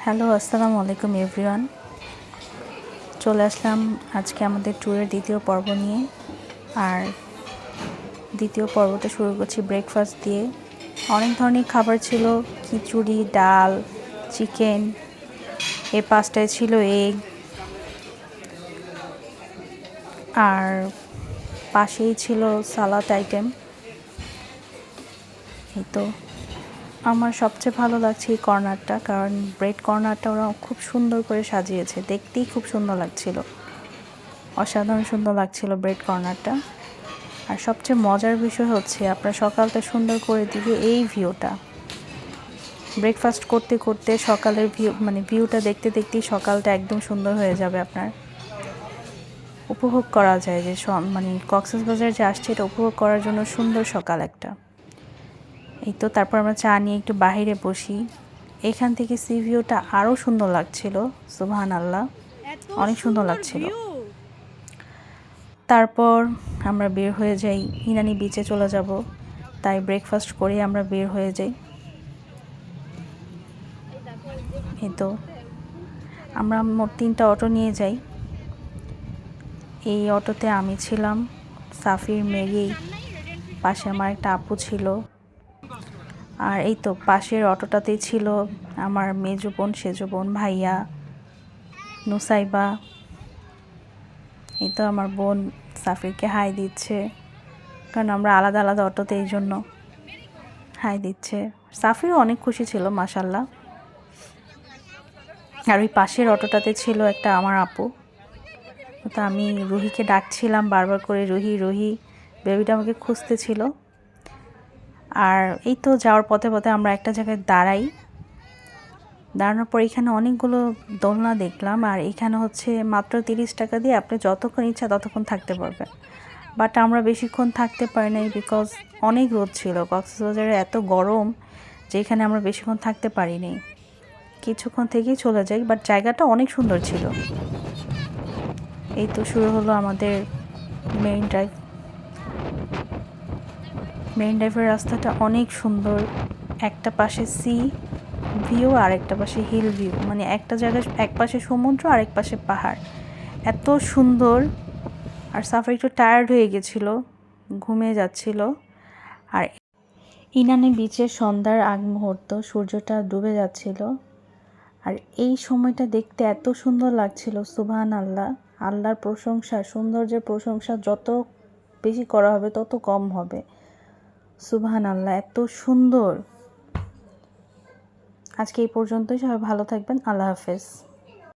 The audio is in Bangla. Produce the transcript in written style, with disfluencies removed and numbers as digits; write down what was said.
হ্যালো, আসসালামু আলাইকুম এভরিওয়ান। চলে আসলাম আজকে আমাদের ট্যুরের দ্বিতীয় পর্ব নিয়ে। আর দ্বিতীয় পর্বটা শুরু করছি ব্রেকফাস্ট দিয়ে। অনেক ধরনের খাবার ছিল, খিচুড়ি, ডাল, চিকেন, এর পাশটায় ছিল এগ, আর পাশেই ছিল সালাদ আইটেম। এই তো আমার সবচেয়ে ভালো লাগছে এই কর্নারটা, কারণ ব্রেড কর্নারটা ওরা খুব সুন্দর করে সাজিয়েছে, দেখতেই খুব সুন্দর লাগছিল, অসাধারণ সুন্দর লাগছিল ব্রেড কর্নারটা। আর সবচেয়ে মজার বিষয় হচ্ছে আপনার সকালটা সুন্দর করে দিবে এই ভিউটা। ব্রেকফাস্ট করতে করতে সকালের ভিউটা দেখতে দেখতেই সকালটা একদম সুন্দর হয়ে যাবে। আপনার উপভোগ করা যায় যে কক্সবাজার যে আসছে এটা উপভোগ করার জন্য সুন্দর সকাল একটা। এই তো তারপর আমরা চা নিয়ে একটু বাইরে বসি। এখান থেকে সি ভিউটা আরও সুন্দর লাগছিল, সুবহানাল্লাহ, অনেক সুন্দর লাগছিল। তারপর আমরা বের হয়ে যাই, ইনানি বিচে চলে যাব, তাই ব্রেকফাস্ট করে আমরা বের হয়ে যাই। এই তো আমরা মোট 3টা অটো নিয়ে যাই। এই অটোতে আমি ছিলাম, সাফির, মেরি, পাশে আমার একটা আপু ছিল। আর এই তো পাশের অটোটাতেই ছিল আমার মেজো বোন, সেজো বোন, ভাইয়া, নুসাইবা। এই তো আমার বোন সাফিরকে হাই দিচ্ছে, কারণ আমরা আলাদা আলাদা অটোতে, এই জন্য হাই দিচ্ছে। সাফিরও অনেক খুশি ছিল, মাশাল্লাহ। আর ওই পাশের অটোটাতে ছিল একটা আমার আপু। তো আমি রুহিকে ডাকছিলাম বারবার করে, রুহি রুহি, বেবিটা আমাকে খুঁজতেছিল। আর এই তো যাওয়ার পথে পথে আমরা একটা জায়গায় দাঁড়াই। দাঁড়ানোর পর এখানে অনেকগুলো দোলনা দেখলাম। আর এখানে হচ্ছে মাত্র 30 টাকা দিয়ে আপনি যতক্ষণ ইচ্ছা ততক্ষণ থাকতে পারবেন। বাট আমরা বেশিক্ষণ থাকতে পারি নাই, বিকজ অনেক রোদ ছিল। কক্সবাজারে এত গরম যে এখানে আমরা বেশিক্ষণ থাকতে পারিনি, কিছুক্ষণ থেকেই চলে যাই। বাট জায়গাটা অনেক সুন্দর ছিল। এই তো শুরু হলো আমাদের মেইন ড্রাইভ। মেইন ড্রাইভের রাস্তাটা অনেক সুন্দর, একটা পাশে সি ভিউ আর একটা পাশে হিল ভিউ, মানে একটা জায়গায় এক পাশে সমুদ্র আর এক পাশে পাহাড়, এত সুন্দর। আর সাফারি একটু টায়ার্ড হয়ে গেছিল, ঘুমিয়ে যাচ্ছিল। আর ইনানি বিচের সন্ধ্যার আগ মুহূর্ত, সূর্যটা ডুবে যাচ্ছিল। আর এই সময়টা দেখতে এত সুন্দর লাগছিল, সুবহানাল্লাহ। আল্লাহর প্রশংসা, সৌন্দর্যের প্রশংসা যত বেশি করা হবে তত কম হবে। সুবহানাল্লাহ, এত সুন্দর। আজকে এই পর্যন্তই, সবাই ভালো থাকবেন, আল্লাহ হাফেজ।